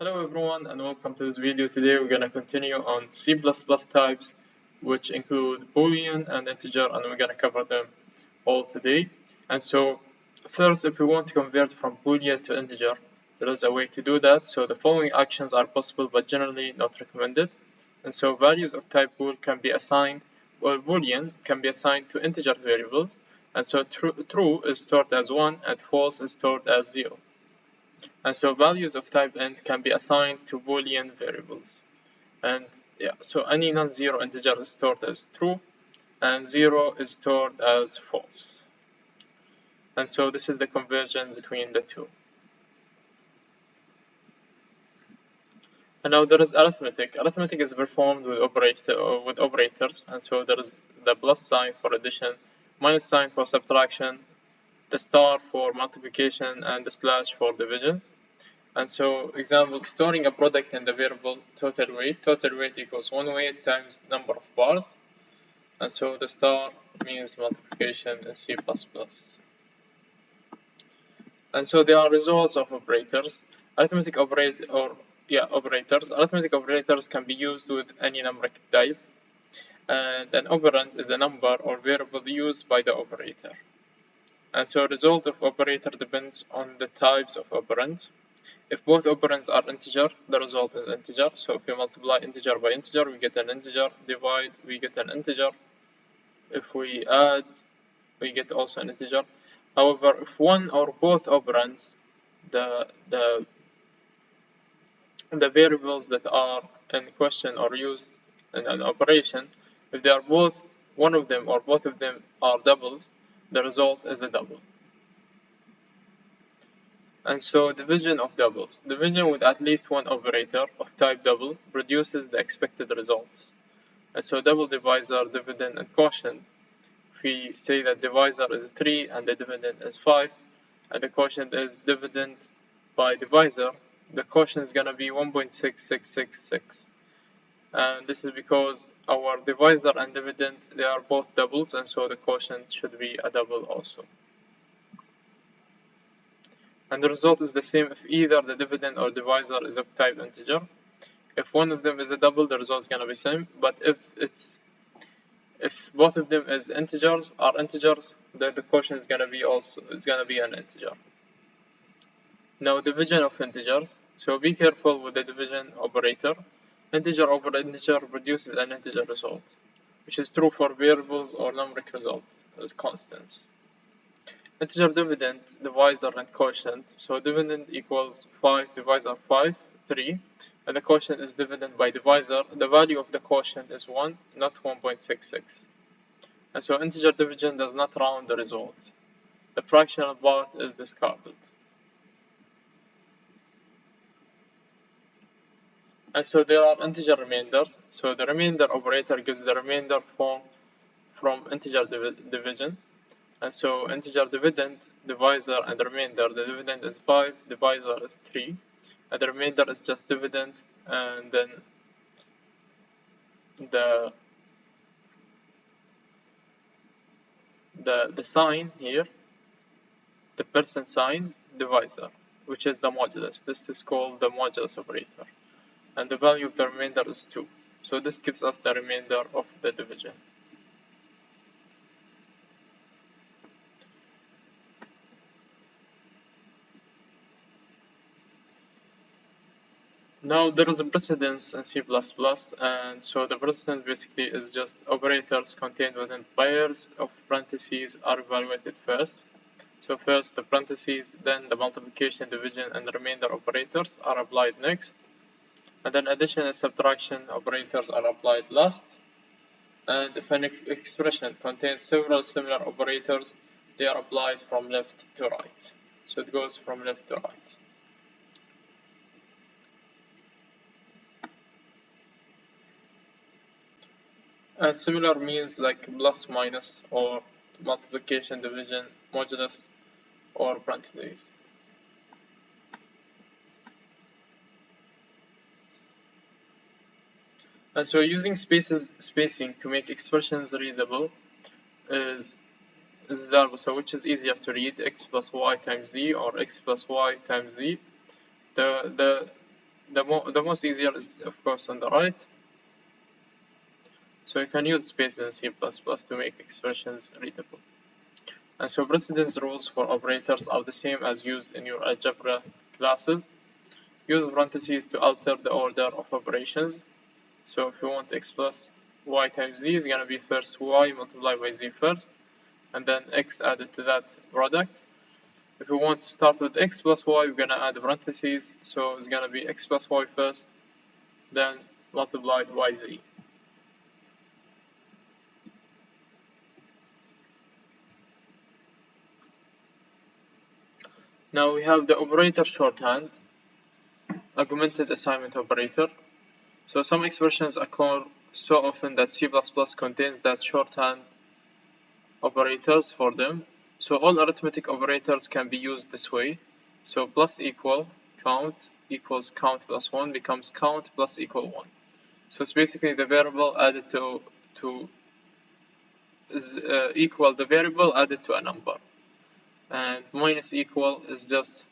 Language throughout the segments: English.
Hello everyone and welcome to this video. Today we're going to continue on C++ types, which include Boolean and integer, and we're going to cover them all today. And so first, if we want to convert from Boolean to integer, there is a way to do that. So the following actions are possible but generally not recommended. And so values of type bool can be assigned, or Boolean can be assigned to integer variables. And so true is stored as 1 and false is stored as 0. And so values of type int can be assigned to Boolean variables. And so any non-zero integer is stored as true, and 0 is stored as false. And so this is the conversion between the two. And now there is arithmetic. Arithmetic is performed with operators, and so there is the plus sign for addition, minus sign for subtraction, the star for multiplication, and the slash for division. And so, example, storing a product in the variable total weight. Total weight equals 1 weight times number of bars. And so the star means multiplication in C++. And so there are results of operators. Arithmetic operators. Arithmetic operators can be used with any numeric type. And an operand is a number or variable used by the operator. And so result of operator depends on the types of operands. If both operands are integer, the result is integer. So if we multiply integer by integer, we get an integer. Divide, we get an integer. If we add, we get also an integer. However, if one or both operands, the variables that are in question or used in an operation, if they are both, one of them or both of them are doubles, the result is a double. And so division of doubles. Division with at least one operator of type double produces the expected results. And so double divisor, dividend, and quotient. If we say that divisor is 3 and the dividend is 5, and the quotient is dividend by divisor, the quotient is going to be 1.6666. And this is because our divisor and dividend, they are both doubles, and so the quotient should be a double also. And the result is the same if either the dividend or divisor is of type integer. If one of them is a double, the result is going to be same. But if both of them are integers, then the quotient is going to be an integer. Now division of integers. So be careful with the division operator. Integer over integer produces an integer result, which is true for variables or numeric result as constants. Integer dividend, divisor, and quotient. So dividend equals 5 divisor 5, 3, and the quotient is dividend by divisor. The value of the quotient is 1, not 1.66. And so integer division does not round the result. The fractional part is discarded. And so there are integer remainders. So the remainder operator gives the remainder form from integer division. And so integer dividend, divisor, and remainder. The dividend is 5, divisor is 3, and the remainder is just dividend, and then the sign here, the percent sign, divisor, which is the modulus. This is called the modulus operator. And the value of the remainder is 2. So this gives us the remainder of the division. Now there is a precedence in C++, and so the precedence basically is just operators contained within pairs of parentheses are evaluated first. So first the parentheses, then the multiplication, division, and the remainder operators are applied next, and then addition and subtraction operators are applied last. And if an expression contains several similar operators, they are applied from left to right. So it goes from left to right. And similar means like plus, minus, or multiplication, division, modulus, or parentheses. And so using spacing to make expressions readable is desirable. So which is easier to read, x plus y times z or x plus y times z? the most easier is of course on the right. So you can use spaces in C++ to make expressions readable. And so precedence rules for operators are the same as used in your algebra classes. Use parentheses to alter the order of operations. So if you want x plus y times z is gonna be first y multiplied by z first, and then x added to that product. If we want to start with x plus y, we're gonna add parentheses, so it's gonna be x plus y first, then multiplied by z. Now we have the operator shorthand, augmented assignment operator. So some expressions occur so often that C++ contains that shorthand operators for them. So all arithmetic operators can be used this way. So plus equal count equals count plus 1 becomes count plus equal 1. So it's basically the variable added to is equal the variable added to a number. And minus equal is just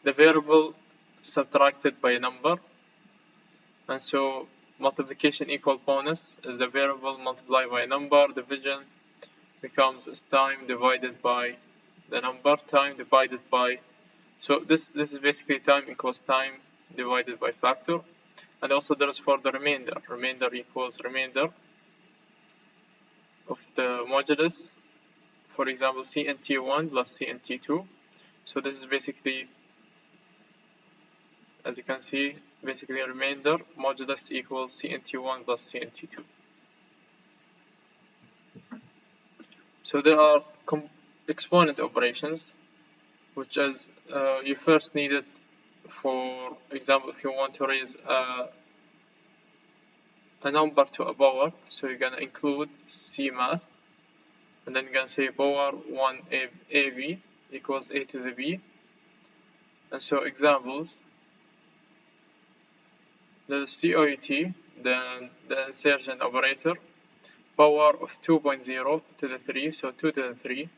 the variable subtracted by a number. And so multiplication equal bonus is the variable multiplied by a number. Division becomes as time divided by the number, time divided by, so this is basically time equals time divided by factor. And also there is for the remainder equals remainder of the modulus, for example CNT1 plus CNT2. So this is basically, as you can see, basically a remainder modulus equals CNT1 plus CNT2. So there are exponent operations, which is you first need it. For example, if you want to raise a number to a power, so you're gonna include C math, and then you're gonna say power 1 AB equals A to the B. And so examples, there's COUT, then the insertion operator, power of 2.0 to the 3, so 2 to the 3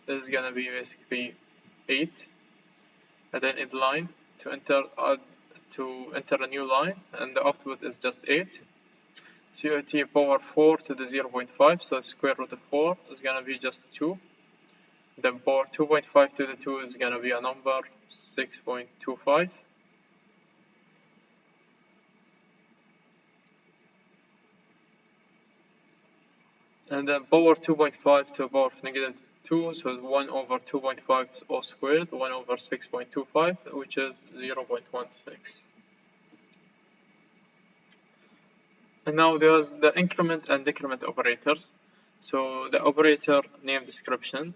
is gonna be basically 8, and then id line to enter a new line, and the output is just 8. COT power 4 to the 0.5, so square root of 4 is gonna be just 2. Then power 2.5 to the 2 is gonna be a number 6.25. And then power 2.5 to the power of negative 2, so 1 over 2.5 all squared, 1 over 6.25, which is 0.16. And now there's the increment and decrement operators. So the operator name description.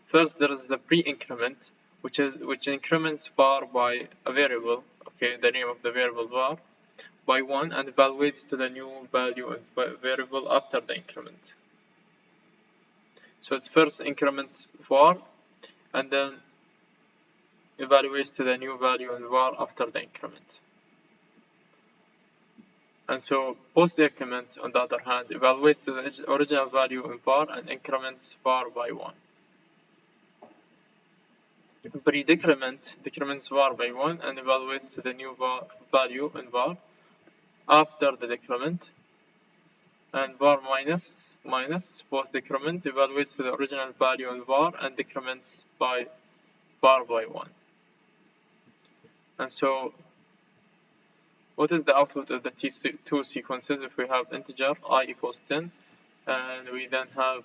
First there is the pre-increment, which increments var by a variable, okay, the name of the variable var, by 1 and evaluates to the new value of the variable after the increment. So it's first increments var and then evaluates to the new value in var after the increment. And so post decrement, on the other hand, evaluates to the original value in var and increments var by 1. Pre-decrement decrements var by 1 and evaluates to the new value in var after the decrement. And var minus post decrement evaluates to the original value in var and decrements by var by 1. And so what is the output of the two sequences if we have integer I equals 10 and we then have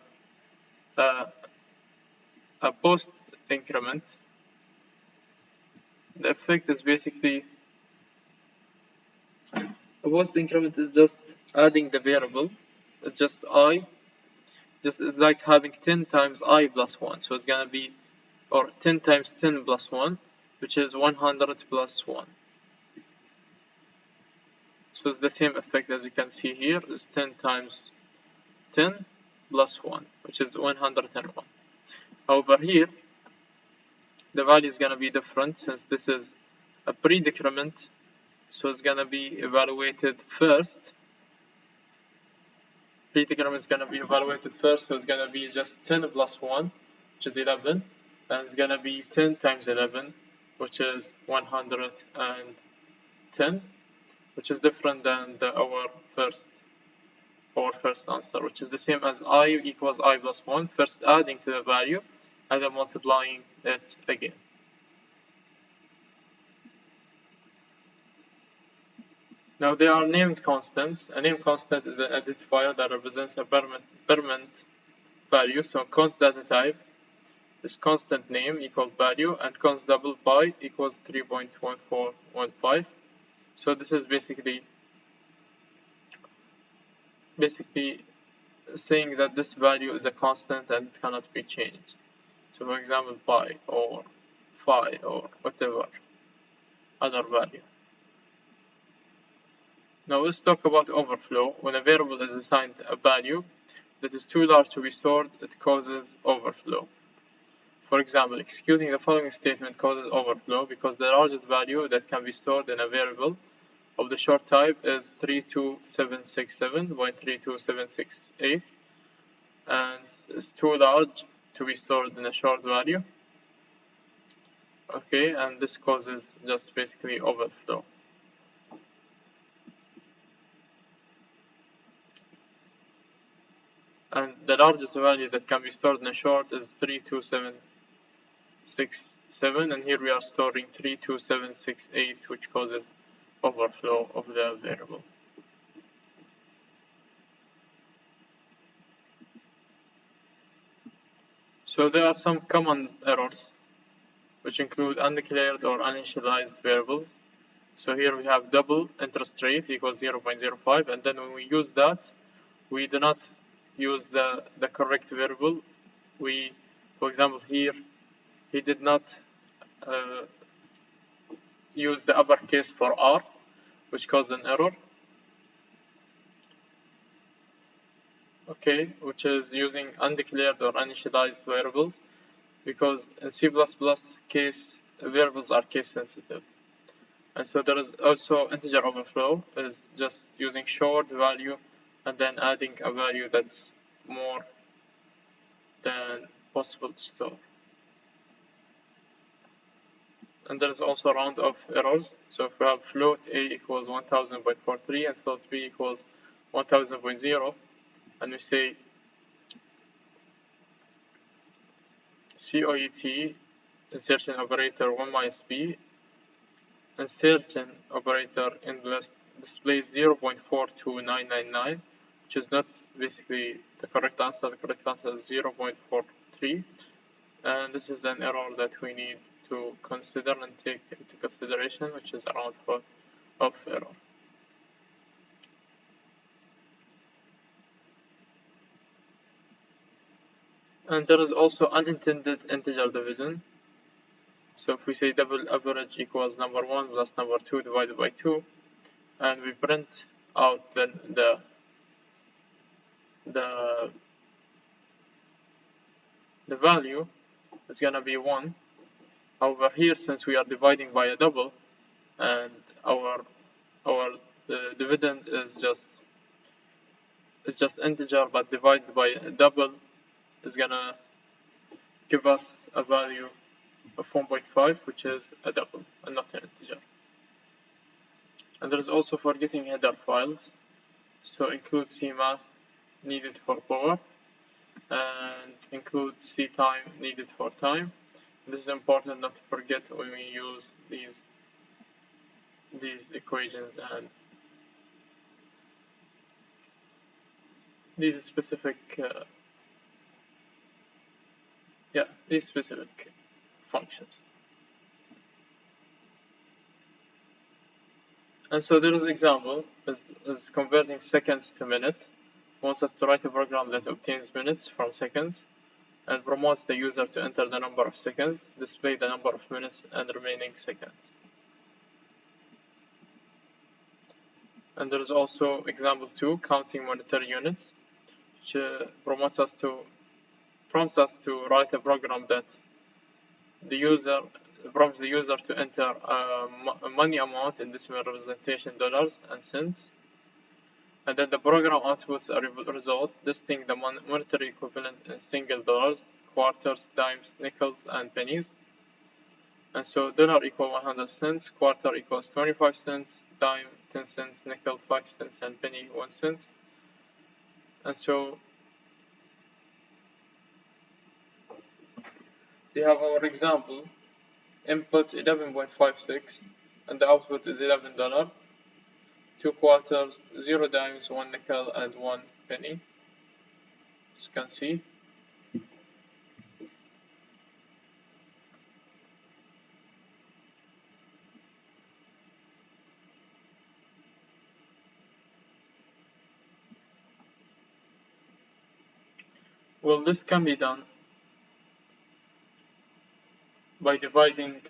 a post increment? The effect is basically, a post increment is just adding the variable. It's just I, it's like having 10 times I plus 1, so it's gonna be, or 10 times 10 plus 1, which is 100 plus 1. So it's the same effect as you can see here, is 10 times 10 plus 1, which is 101. However here, the value is gonna be different since this is a pre-decrement, so it's gonna be evaluated first. Pre-decrement is gonna be evaluated first, so it's gonna be just 10 plus 1, which is 11, and it's gonna be 10 times 11, which is 110. which is different than our first answer, which is the same as I equals I plus 1, first adding to the value and then multiplying it again. Now they are named constants. A named constant is an identifier that represents a permanent value. So const data type is constant name equals value, and const double pi equals 3.1415. So this is basically saying that this value is a constant and it cannot be changed. So for example, pi or phi or whatever other value. Now let's talk about overflow. When a variable is assigned a value that is too large to be stored, it causes overflow. For example, executing the following statement causes overflow because the largest value that can be stored in a variable of the short type is 32767.32768, and it's too large to be stored in a short value. Okay, and this causes just basically overflow. And the largest value that can be stored in a short is 32767, and here we are storing 32768, which causes overflow of the variable. So there are some common errors which include undeclared or uninitialized variables. So here we have double interest rate equals 0.05, and then when we use that, we do not use the correct variable. For example, here he did not use the uppercase for R, which caused an error. Okay, which is using undeclared or uninitialized variables, because in C++ case variables are case sensitive. And so there is also integer overflow, is just using short value and then adding a value that's more than possible to store. And there is also round off errors. So if we have float A equals 1000.43 and float B equals 1000.0, and we say COUT insertion operator 1 minus B, insertion operator in the list displays 0.42999, which is not basically the correct answer. The correct answer is 0.43, and this is an error that we need to consider and take into consideration, which is around of error. And there is also unintended integer division. So if we say double average equals number 1 plus number 2 divided by 2, and we print out then the value is gonna be 1. However, here, since we are dividing by a double, and our dividend is just integer, but divided by a double is gonna give us a value of 1.5, which is a double and not an integer. And there is also forgetting header files. So include cmath needed for power, and include ctime needed for time. This is important not to forget when we use these equations and these specific functions. And so there is example is converting seconds to minutes. Wants us to write a program that obtains minutes from seconds and promotes the user to enter the number of seconds, display the number of minutes and remaining seconds. And there is also example 2, counting monetary units, which prompts us to write a program that prompts the user to enter a money amount in decimal representation dollars and cents, and then the program outputs a result listing the monetary equivalent in single dollars, quarters, dimes, nickels, and pennies. And so dollar equals 100 cents, quarter equals 25 cents, dime 10 cents, nickel 5 cents, and penny 1 cent. And so we have our example: input 11.56 and the output is $11, 2 quarters, 0 dimes, 1 nickel, and 1 penny, as you can see. Well, this can be done by getting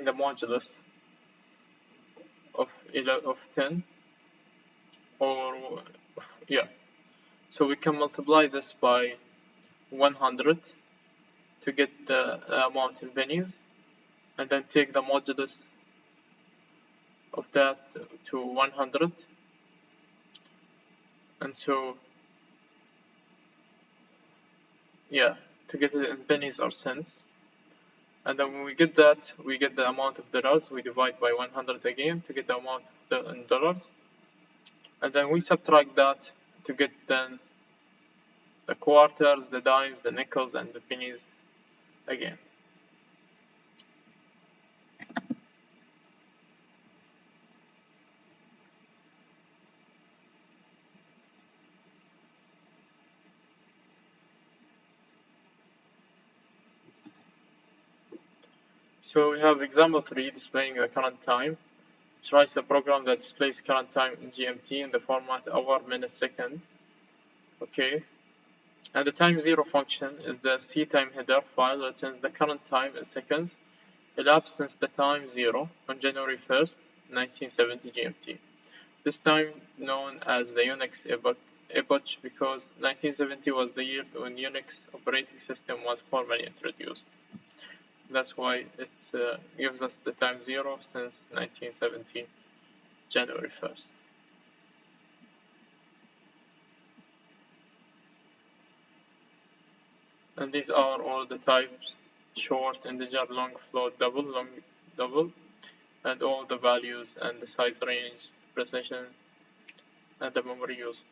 the modulus of 10, or yeah. So we can multiply this by 100 to get the amount in pennies, and then take the modulus of that to 100, and so yeah, to get it in pennies or cents. And then when we get that, we get the amount of dollars. We divide by 100 again to get the amount in dollars, and then we subtract that to get then the quarters, the dimes, the nickels, and the pennies again. So we have example 3 displaying the current time, which writes a program that displays current time in GMT in the format hour, minute, second. Okay. And the time zero function is the ctime header file that returns the current time in seconds elapsed since the time zero on January 1st, 1970 GMT. This time known as the Unix epoch because 1970 was the year when Unix operating system was formally introduced. That's why it gives us the time zero since 1970, January 1st. And these are all the types: short, integer, long, float, double, long, double, and all the values and the size range, precision, and the memory used.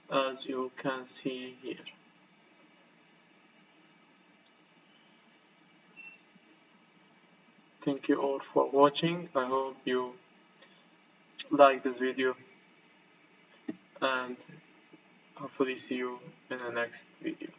As you can see here. Thank you all for watching. I hope you like this video, and hopefully see you in the next video.